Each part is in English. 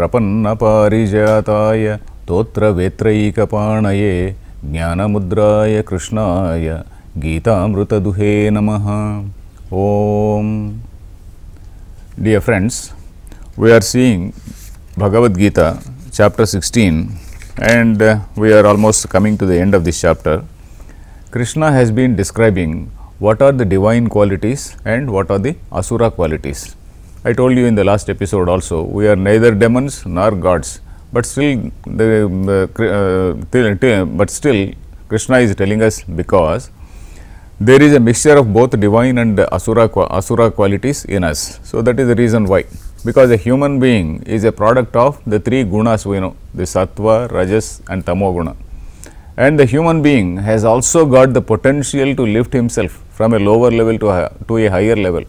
Prapanna Parijataya Totra Vetraikapanaye Jnanamudraya Krishnaya Gita Amrita Duhe Namaha. Om. Dear friends, we are seeing BhagavadGeetha chapter 16 and we are almost coming to the end of this chapter. Krishna has been describing what are the divine qualities and what are the asura qualities. I told you in the last episode also, we are neither demons nor gods, but still Krishna is telling us because there is a mixture of both divine and asura qualities in us. So that is the reason why. Because a human being is a product of the three gunas we know, the sattva, rajas and tamoguna. And the human being has also got the potential to lift himself from a lower level to a higher level.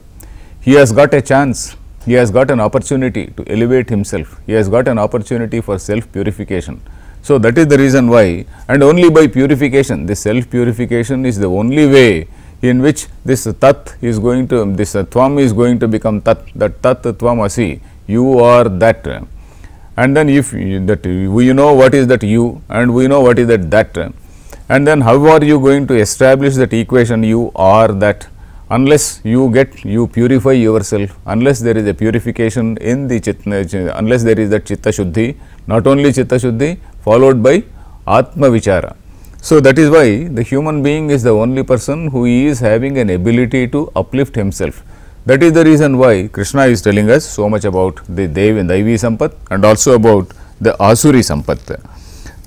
He has got a chance, he has got an opportunity to elevate himself, he has got an opportunity for self-purification. So that is the reason why, and only by purification, this self-purification is the only way in which this tat is going to, this tvam is going to become tat, that tat tvam asi, you are that. And then if we know what is that you and we know what is that, and then how are you going to establish that equation you are that, unless you purify yourself, unless there is a purification in the chitta, unless there is that chitta shuddhi, not only chitta shuddhi followed by atma vichara. So that is why the human being is the only person who is having an ability to uplift himself. That is the reason why Krishna is telling us so much about the Daivi Sampat and also about the Asuri Sampat.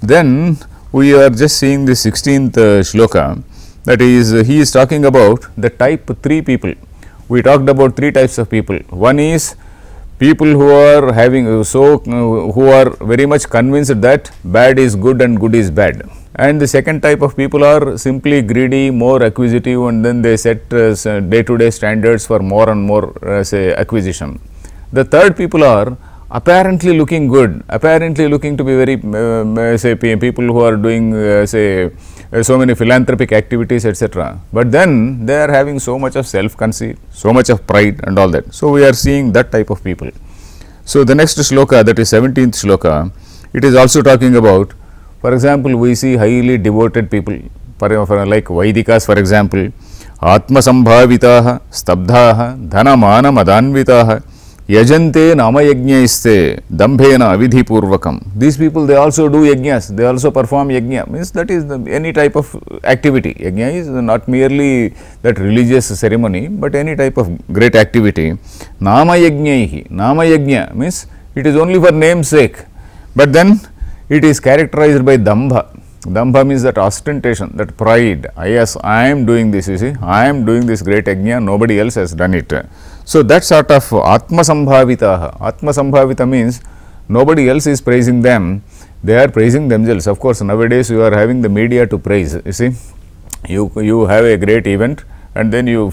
Then we are just seeing the 16th shloka, that is, he is talking about the type 3 people. We talked about 3 types of people. One is people who are having, who are very much convinced that bad is good and good is bad. And the second type of people are simply greedy, more acquisitive, and then they set day-to-day standards for more and more acquisition. The third people are apparently looking good, apparently looking to be very people who are doing so many philanthropic activities, etc. But then they are having so much of self-conceit, so much of pride and all that. So we are seeing that type of people. So the next shloka, that is 17th shloka, it is also talking about, for example, we see highly devoted people, like Vaidikas, for example, Atma Sambhavitaha, Stabdhaha, Dhana Mana Madanvitaha, Yajante Nama Yajnaiste, Dambhena Avidhi Purvakam. These people, they also do yajnas, they also perform yajna, means that is any type of activity. Yajna is not merely that religious ceremony, but any type of great activity. Nama Yajnaihi, Nama Yajna means it is only for name's sake, but then it is characterized by dambha. Dambha means that ostentation, that pride. Yes, I am doing this, you see, I am doing this great yajna, nobody else has done it. So that sort of Atma Sambhavitaha. Atma Sambhavita means nobody else is praising them, they are praising themselves. Of course, nowadays you are having the media to praise, you see. You have a great event and then you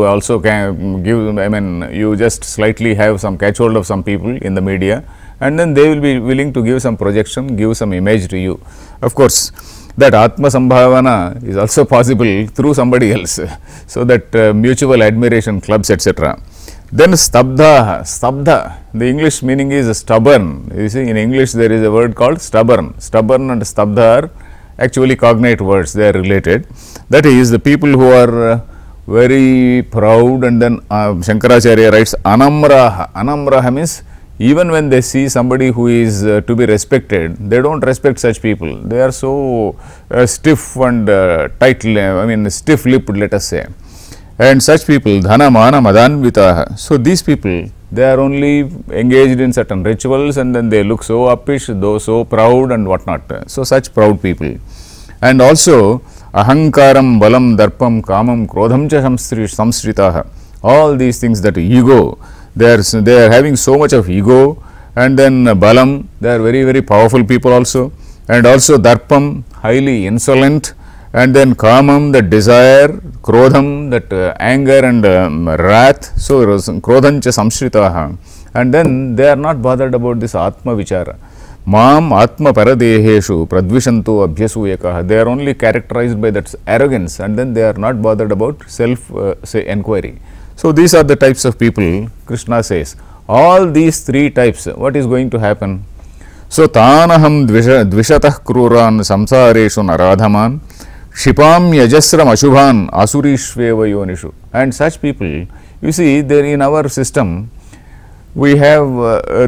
also can give, you just slightly have some catch hold of some people in the media, and then they will be willing to give some projection, give some image to you. Of course, that Atma Sambhavana is also possible through somebody else. So that mutual admiration clubs, etc. Then Stabdha, Stabdha, the English meaning is stubborn. You see, in English there is a word called stubborn. Stubborn and Stabdha are actually cognate words, they are related. That is, the people who are very proud, and then Shankaracharya writes Anamraha. Anamraha means even when they see somebody who is to be respected, they do not respect such people. They are so stiff and stiff-lipped, let us say. And such people, Dhana Mana Madanvitaha. So these people, they are only engaged in certain rituals and then they look so uppish, though so proud and whatnot. So such proud people. And also, Ahankaram, Balam, Darpam, Kamam, Krodham cha samsritaha. All these things, that ego, they are having so much of ego, and then Balam, they are very, very powerful people also, and also Darpam, highly insolent, and then Kamam, that desire, Krodham, that anger and wrath, so Krodhancha samsritaha, and then they are not bothered about this Atma Vichara. Mam Atma Paradeheshu Pradvishantu Abhyasuyakaha. They are only characterized by that arrogance, and then they are not bothered about self inquiry. So these are the types of people Krishna says. all these three types, what is going to happen? So, tanaham dvishatah kruran samsareshu naradhaman Shipam yajasram ashubhan asurishveva yonishu. And such people, you see, there in our system, we have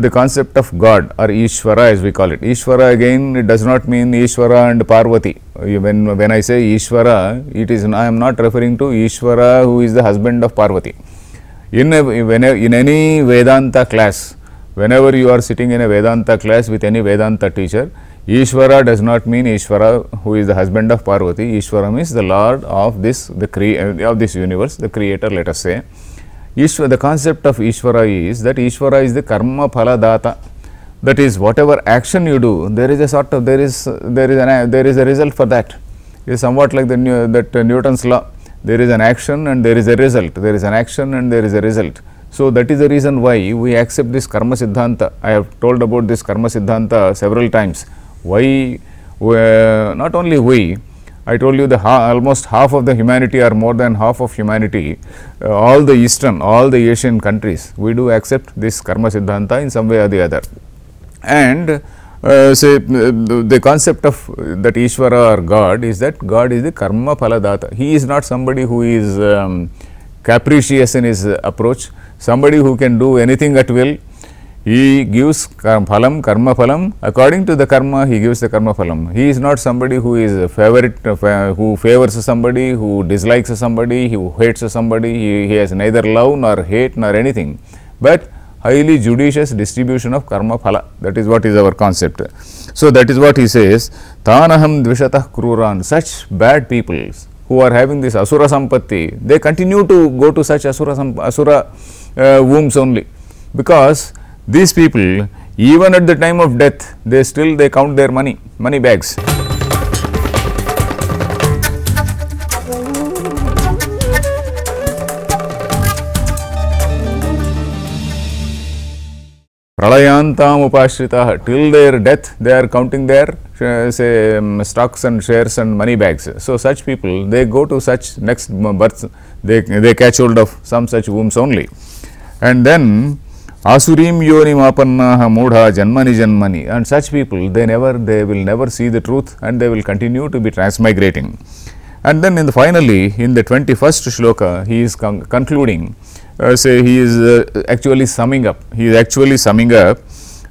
the concept of God or Ishvara as we call it. Ishvara again, it does not mean Ishvara and Parvati. When I say Ishvara, it is, I am not referring to Ishvara who is the husband of Parvati. In any Vedanta class, whenever you are sitting in a Vedanta class with any Vedanta teacher, Ishvara does not mean Ishvara who is the husband of Parvati. Ishvara means the Lord of this, of this universe, the creator, let us say. The concept of Ishvara is that Ishvara is the karma phala data. That is, whatever action you do, there is a sort of, there is a result for that. It is somewhat like Newton's law. There is an action and there is a result. There is an action and there is a result. So, that is the reason why we accept this karma siddhanta. I have told about this karma siddhanta several times. Why, not only we, I told you the almost half of the humanity or more than half of humanity, all the Eastern, all the Asian countries, we do accept this karma siddhanta in some way or the other. And say the concept of that Ishvara or God is that God is the karma phala data. He is not somebody who is capricious in his approach, somebody who can do anything at will. He gives karma phalam, according to the karma he gives the karma phalam. He is not somebody who is a favorite, who favors somebody, who dislikes somebody, who hates somebody. He has neither love nor hate nor anything, but highly judicious distribution of karma phala. That is what is our concept. So, that is what he says, tanaham dvishatah kruran. Such bad people who are having this asura sampatti, they continue to go to such asura wombs only, because these people, even at the time of death, they count their money bags. Pralayantam upashritah, till their death they are counting their stocks and shares and money bags. So, such people, they go to such next birth, they catch hold of some such wombs only. And then Asurim yoni mapannaha mudha janmani janmani, and such people, they will never see the truth and they will continue to be transmigrating. And then finally, in the 21st shloka, he is concluding, he is actually summing up,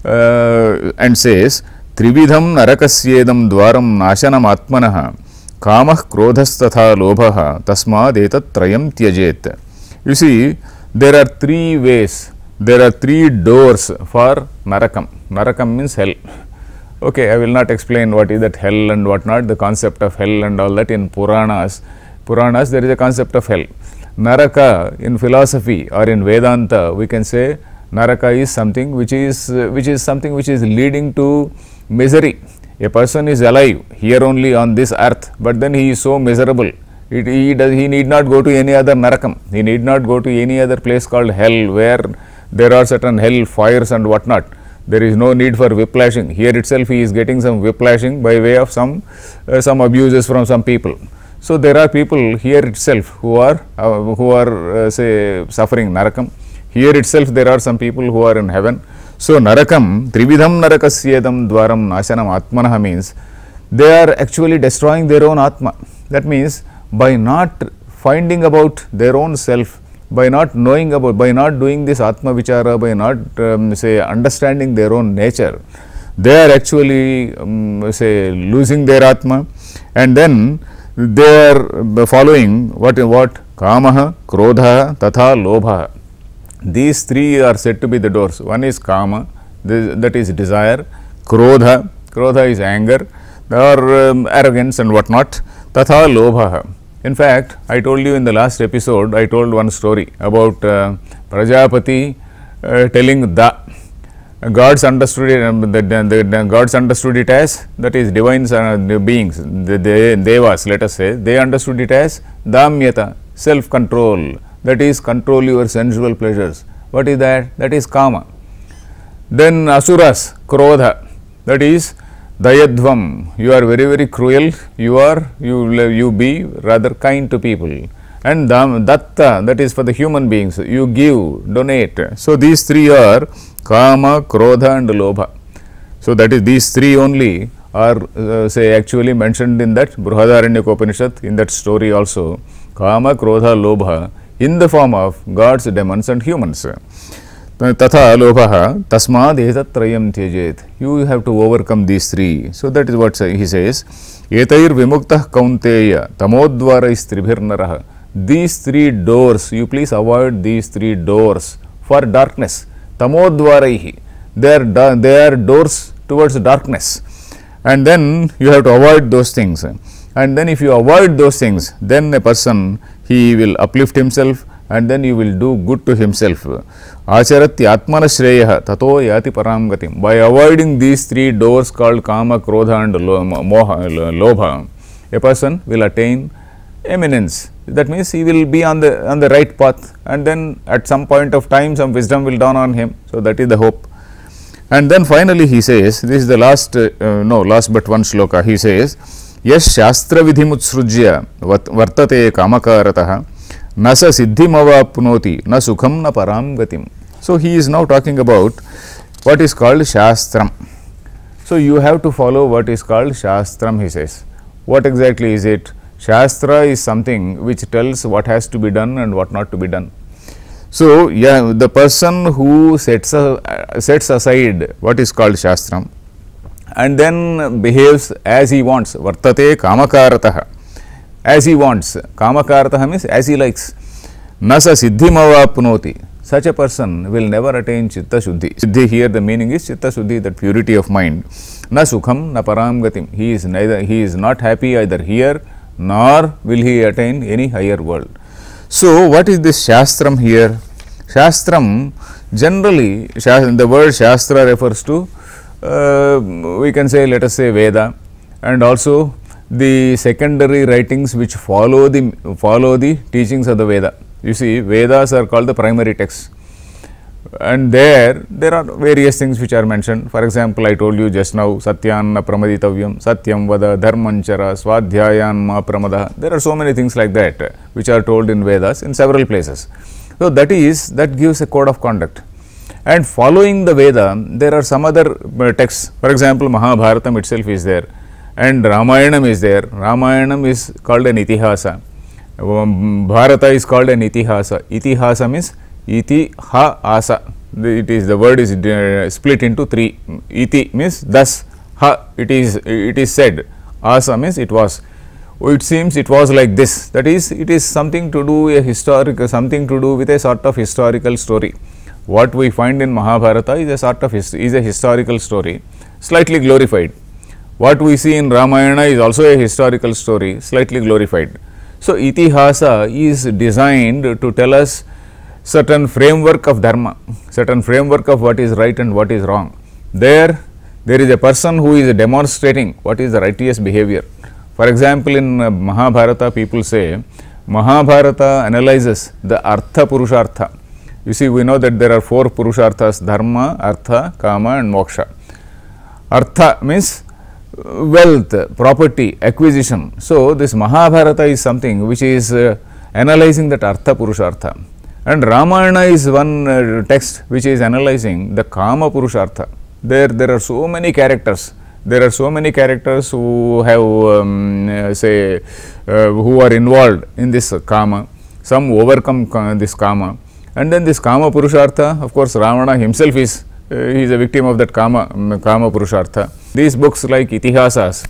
and says, Trividham narakasyedam dwaram nashanam atmanaha kamah krodhastatha lobhaha tasmad etat trayam tyajet. You see, there are three ways. There are three doors for Narakam. Narakam means hell. Okay, I will not explain what is that hell and what not, the concept of hell and all that in Puranas. There is a concept of hell. Naraka in philosophy or in Vedanta, we can say Naraka is something which is leading to misery. A person is alive here only on this earth, but then he is so miserable. He need not go to any other Narakam. He need not go to any other place called hell, where there are certain hell fires and what not. There is no need for whiplashing. Here itself he is getting some whiplashing by way of some abuses from some people. So, there are people here itself who are say suffering Narakam. Here itself there are some people who are in heaven. So, Narakam, Trividham narakasyedam dwaram nashanam atmanaha means they are actually destroying their own Atma. That means, by not finding about their own self, by not knowing about, by not doing this Atma Vichara, by not understanding their own nature, they are actually losing their Atma, and then they are following what Kamaha, Krodha, Tatha, Lobha. These three are said to be the doors. One is Kama, that is desire, Krodha is anger or arrogance and what not, Tatha, Lobha. In fact, I told you in the last episode, I told one story about Prajapati telling gods understood it, gods understood it as, that is divines and beings, the devas, let us say, they understood it as Damyata, self-control, that is control your sensual pleasures. What is that? That is Kama. Then Asuras, Krodha, that is Dayadvam, you are very cruel, you be rather kind to people. and datta, that is for the human beings, you give, donate. So, these three are kama, krodha and lobha. So, that is these three only are say actually mentioned in that Brihadaranyaka Upanishad, in that story also, kama, krodha, lobha, in the form of gods, demons and humans. Tatha lobha tasmad etatrayam tyajet. You have to overcome these three. So, that is what he says. Etair vimuktah kaunteya tamodvarais tribhirnaraha. These three doors, you please avoid these three doors for darkness. Tamodvaraihi. They are doors towards darkness. And then you have to avoid those things. And then if you avoid those things, then a person, he will uplift himself, and then you will do good to himself. Acharati atmana shreya tato yati param gatim. By avoiding these three doors called kama, krodha and lobha, a person will attain eminence. That means he will be on the right path, and then at some point of time some wisdom will dawn on him. So, that is the hope. And then finally he says, this is the last but one shloka. He says, Yash shastra vidhimutsrujya vartate kamakaratah nasa siddhimavapnoti na sukham na param gatim. So, he is now talking about what is called shastram. So, you have to follow what is called shastram, he says. What exactly is it? Shastra is something which tells what has to be done and what not to be done. So, yeah, the person who sets aside what is called shastram and then behaves as he wants, vartate kamakaratah, as he wants. Kamakaratah means as he likes. Nasa siddhimavapnoti. Such a person will never attain chitta shuddhi. Siddhi here, the meaning is chitta shuddhi, that purity of mind. Na sukham na param gatim. He is not happy either here, nor will he attain any higher world. So, what is this shastram here? Shastram, generally, the word shastra refers to, we can say, let us say Veda, and also the secondary writings which follow the teachings of the Veda. You see, Vedas are called the primary texts, and there are various things which are mentioned. For example, I told you just now, Satyanna pramaditavyam, Satyam vada, Dharmanchara, Swadhyayan ma pramada. There are so many things like that which are told in Vedas in several places. So, that gives a code of conduct. And following the Veda, there are some other texts. For example, Mahabharatam itself is there, and Ramayanam is there. Ramayanam is called an itihasa. Bharata is called an itihasa. Itihasa means iti ha asa. The word is split into three. Iti means thus, ha it is said, asa means it was. It seems it was like this. That is, it is something to do with a sort of historical story. What we find in Mahabharata is a sort of historical story, slightly glorified. What we see in Ramayana is also a historical story, slightly glorified. So, itihasa is designed to tell us certain framework of dharma, certain framework of what is right and what is wrong. There is a person who is demonstrating what is the righteous behavior. For example, in Mahabharata, people say Mahabharata analyzes the artha purushartha. You see, we know that there are four purusharthas: dharma, artha, kama and moksha. Artha means wealth, property, acquisition. So, this Mahabharata is something which is analyzing that artha purushartha, and Ramayana is one text which is analyzing the kama purushartha. There are so many characters. There are so many characters who have who are involved in this kama. Some overcome this kama, and then this kama purushartha, of course, Ravana himself is he is a victim of that kama purushartha. These books like itihasas,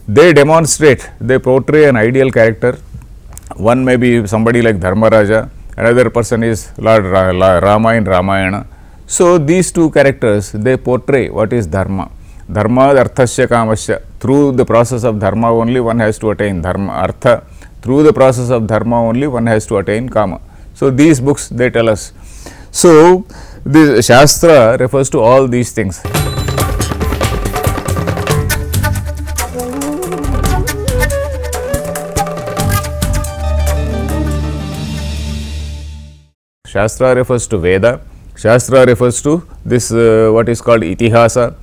they demonstrate, they portray an ideal character. One may be somebody like Dharmaraja, another person is Lord Rama in Ramayana. So, these two characters, they portray what is dharma. Dharma, arthasya, kamasya. Through the process of dharma only one has to attain dharma, artha. Through the process of dharma only one has to attain kama. So, these books, they tell us. So, the Shastra refers to all these things. Shastra refers to Veda, Shastra refers to this what is called itihasa,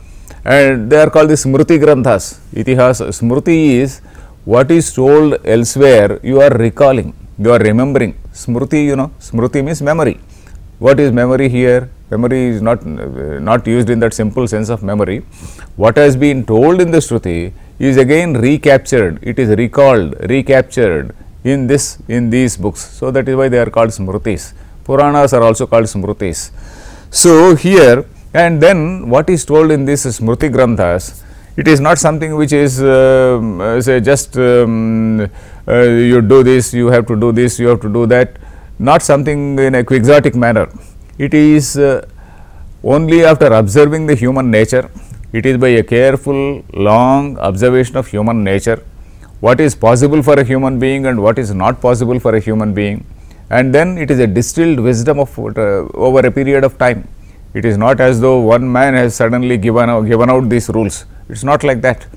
and they are called the Smriti Granthas. Itihasa, Smriti is what is told elsewhere, you are recalling. you are remembering. Smriti, you know, Smriti means memory. What is memory here? Memory is not used in that simple sense of memory. What has been told in the Shruti is again recaptured. It is recalled, recaptured in these books. So that is why they are called Smritis. Puranas are also called Smritis. So here, and then what is told in these Smriti Granthas, it is not something which is say just you do this, you have to do this, you have to do that, not something in a quixotic manner. It is only after observing the human nature, it is by a careful, long observation of human nature, what is possible for a human being and what is not possible for a human being, and then it is a distilled wisdom of over a period of time. It is not as though one man has suddenly given out these rules. It is not like that.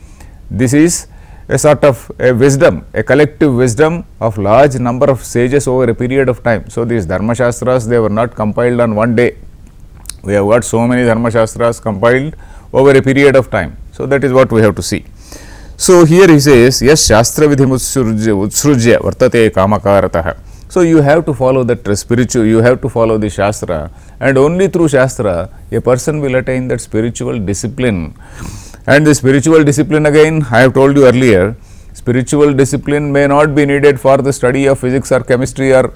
This is a sort of a wisdom, a collective wisdom of large number of sages over a period of time. So, these Dharma Shastras, they were not compiled on one day. We have got so many Dharma Shastras compiled over a period of time. So, that is what we have to see. So, here he says, yes, Shastra vidhim utsrujya vartate kamakaratah. So, you have to follow that spiritual, you have to follow the Shastra, and only through Shastra a person will attain that spiritual discipline. And the spiritual discipline, again I have told you earlier, spiritual discipline may not be needed for the study of physics or chemistry or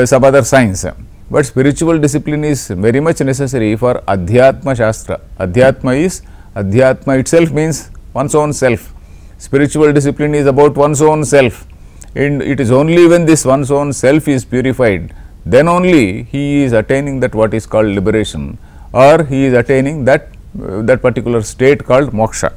some other science, but spiritual discipline is very much necessary for Adhyatma Shastra. Adhyatma itself means one's own self. Spiritual discipline is about one's own self, and it is only when this one's own self is purified, then only he is attaining that what is called liberation, or he is attaining that particular state called moksha.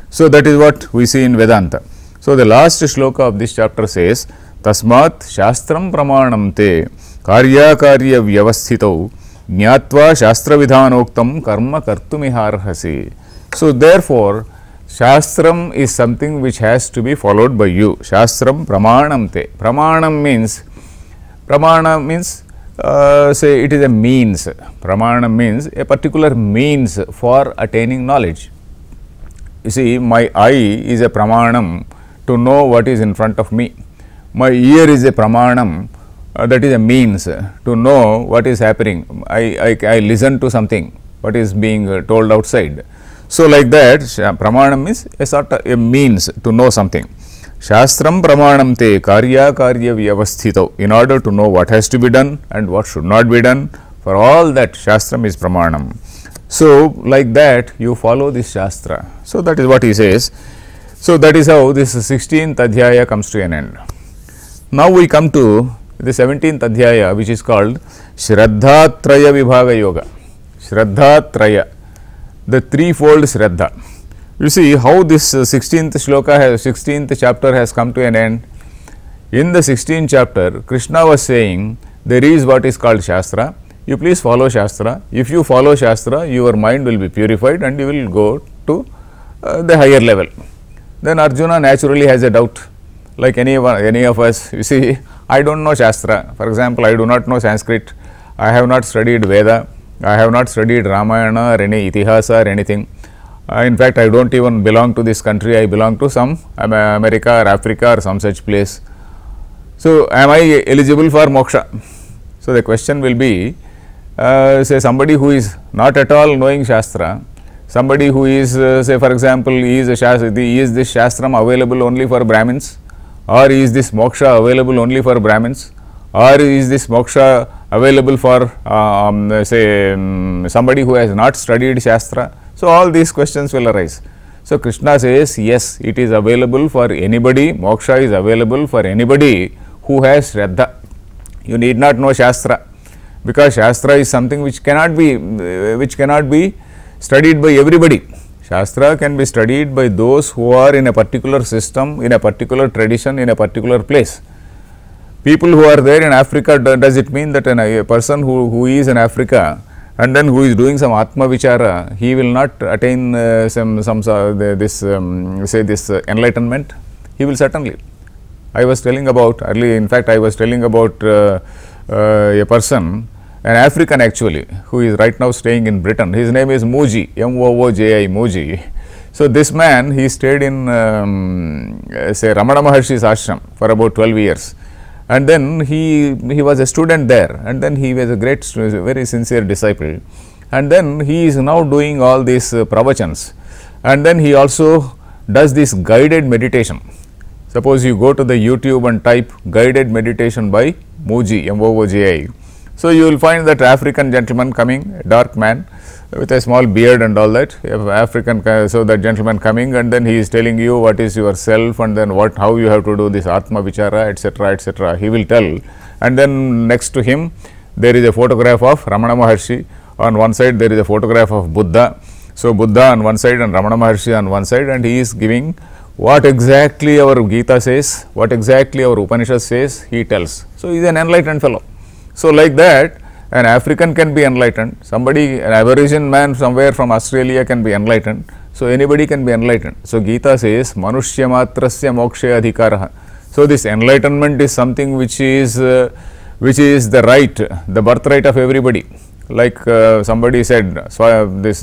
So, that is what we see in Vedanta. So, the last shloka of this chapter says, Tasmat Shastram Pramanam Te Karya Karya Vyavasthitau Jnatva Shastra Vidhanoktam Karma Kartumiharhasi. So, therefore, Shastram is something which has to be followed by you. Shastram Pramanam Te. Pramana means say it is a means. Pramana means a particular means for attaining knowledge. You see, my eye is a pramanam to know what is in front of me. My ear is a pramanam, that is a means to know what is happening. I listen to something, what is being told outside. So, like that, pramanam is a sort of a means to know something. Shastram pramanam te karya karya vyavasthito. In order to know what has to be done and what should not be done, for all that Shastram is pramanam. So, like that you follow this Shastra. So, that is what he says. So, that is how this 16th Adhyaya comes to an end. Now, we come to the 17th Adhyaya, which is called Shraddha Traya Vibhaga Yoga. Shraddha Traya, the threefold Shraddha. You see how this 16th shloka 16th chapter has come to an end. In the 16th chapter, Krishna was saying there is what is called Shastra. You please follow Shastra. If you follow Shastra, your mind will be purified and you will go to the higher level. Then Arjuna naturally has a doubt, like any of us. You see, I don't know Shastra. For example, I do not know Sanskrit. I have not studied Veda. I have not studied Ramayana or any Itihasa or anything. In fact, I do not even belong to this country. I belong to some America or Africa or some such place. So, am I eligible for moksha? So, the question will be, say somebody who is not at all knowing Shastra, somebody who is say for example, is this Shastram available only for Brahmins, or is this moksha available only for Brahmins, or is this moksha available for say somebody who has not studied Shastra? So, all these questions will arise. So, Krishna says, yes, it is available for anybody, moksha is available for anybody who has Shraddha. You need not know Shastra, because Shastra is something which cannot be studied by everybody. Shastra can be studied by those who are in a particular system, in a particular tradition, in a particular place. People who are there in Africa, does it mean that a person who is in Africa and then who is doing some Atma Vichara, he will not attain this enlightenment? He will certainly. I was telling about earlier, in fact, I was telling about a person, an African actually, who is right now staying in Britain. His name is Mooji, M-O-O-J-I, Mooji. So, this man, he stayed in say Ramana Maharshi's ashram for about 12 years. and then he was a student there, and then he was a great, very sincere disciple, and then he is now doing all these pravachans, and then he also does this guided meditation. Suppose you go to the YouTube and type guided meditation by Mooji, M-O-O-J-I. So, you will find that African gentleman coming, a dark man with a small beard and all that, African, so that gentleman coming, and then he is telling you what is your self, and then how you have to do this Atma Vichara, etc., etc. He will tell, and then next to him there is a photograph of Ramana Maharshi, on one side there is a photograph of Buddha. So, Buddha on one side and Ramana Maharshi on one side, and he is giving what exactly our Gita says, what exactly our Upanishad says, he tells. So, he is an enlightened fellow. So, like that, an African can be enlightened, somebody, an Aborigine man somewhere from Australia can be enlightened. So, anybody can be enlightened. So, Gita says, Manushya matrasya moksha adhikaraha. So, this enlightenment is something which is the right, the birthright of everybody. Like somebody said, so this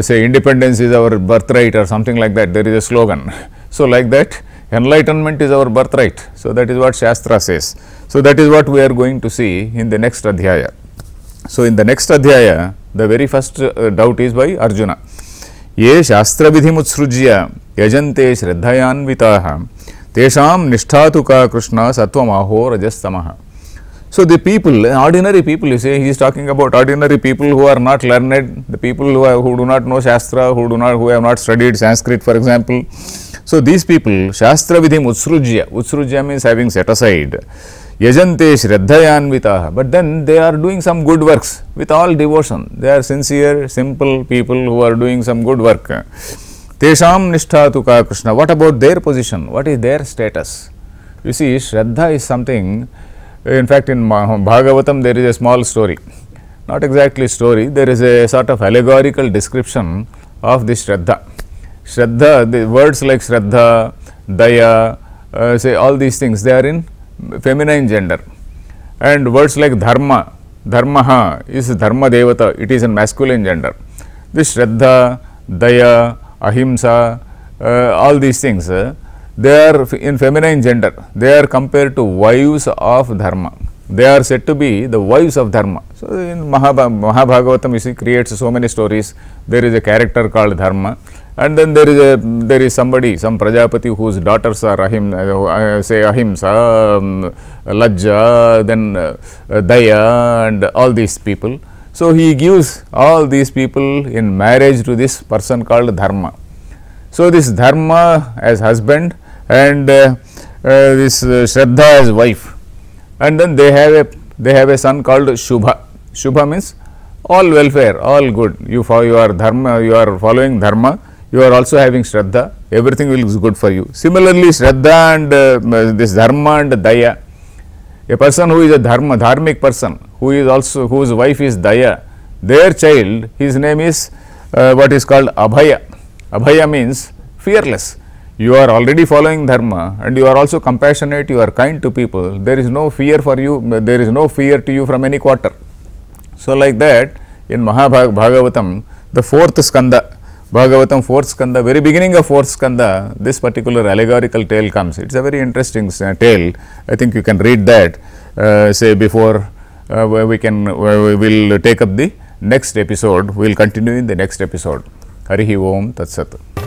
say independence is our birthright or something like that, there is a slogan. So, like that, enlightenment is our birthright. So, that is what Shastra says. So, that is what we are going to see in the next Adhyaya. So, in the next Adhyaya, the very first doubt is by Arjuna. Ye Shastra vidhim utsrujya yajante shraddhayanvitaha tesham nishtatu ka Krishna sattvam aho rajastamaha. So, the people, ordinary people, you say, he is talking about ordinary people who are not learned, the people who do not know Shastra, who have not studied Sanskrit, for example. So, these people, Shastra vidhim utsrujya, utsrujya means having set aside, yajante shraddhayanvitaha, but then they are doing some good works with all devotion. They are sincere, simple people who are doing some good work. Tesham nishtatu ka Krishna. What about their position? What is their status? You see, Shraddha is something. In fact, in Bhagavatam there is a small story, not exactly story, there is a sort of allegorical description of this Shraddha. Shraddha, the words like Shraddha, Daya, say all these things, they are in feminine gender, and words like Dharma, Dharmaha is Dharma Devata, it is in masculine gender. This Shraddha, Daya, Ahimsa, all these things, they are in feminine gender, they are compared to wives of Dharma, they are said to be the wives of Dharma. So, in Mahabhagavatam you see creates so many stories, there is a character called Dharma, and then there is somebody, some Prajapati whose daughters are say Ahimsa, Lajja, then Daya and all these people. So, he gives all these people in marriage to this person called Dharma. So, this Dharma as husband and this Shraddha as wife, and then they have a son called Shubha. Shubha means all welfare, all good. You are Dharma, you are following Dharma, you are also having Shraddha, everything will be good for you. Similarly, Shraddha and this Dharma and Daya, a person who is a dharmic person, whose wife is Daya, their child, his name is what is called Abhaya. Abhaya means fearless. You are already following Dharma and you are also compassionate, you are kind to people, there is no fear for you, there is no fear to you from any quarter. So, like that, in Bhagavatam, the fourth skanda, Bhagavatam fourth skanda, very beginning of fourth skanda, this particular allegorical tale comes. It is a very interesting tale. I think you can read that, say before we will take up the next episode. We will continue in the next episode. Harihi Om Tat Sat.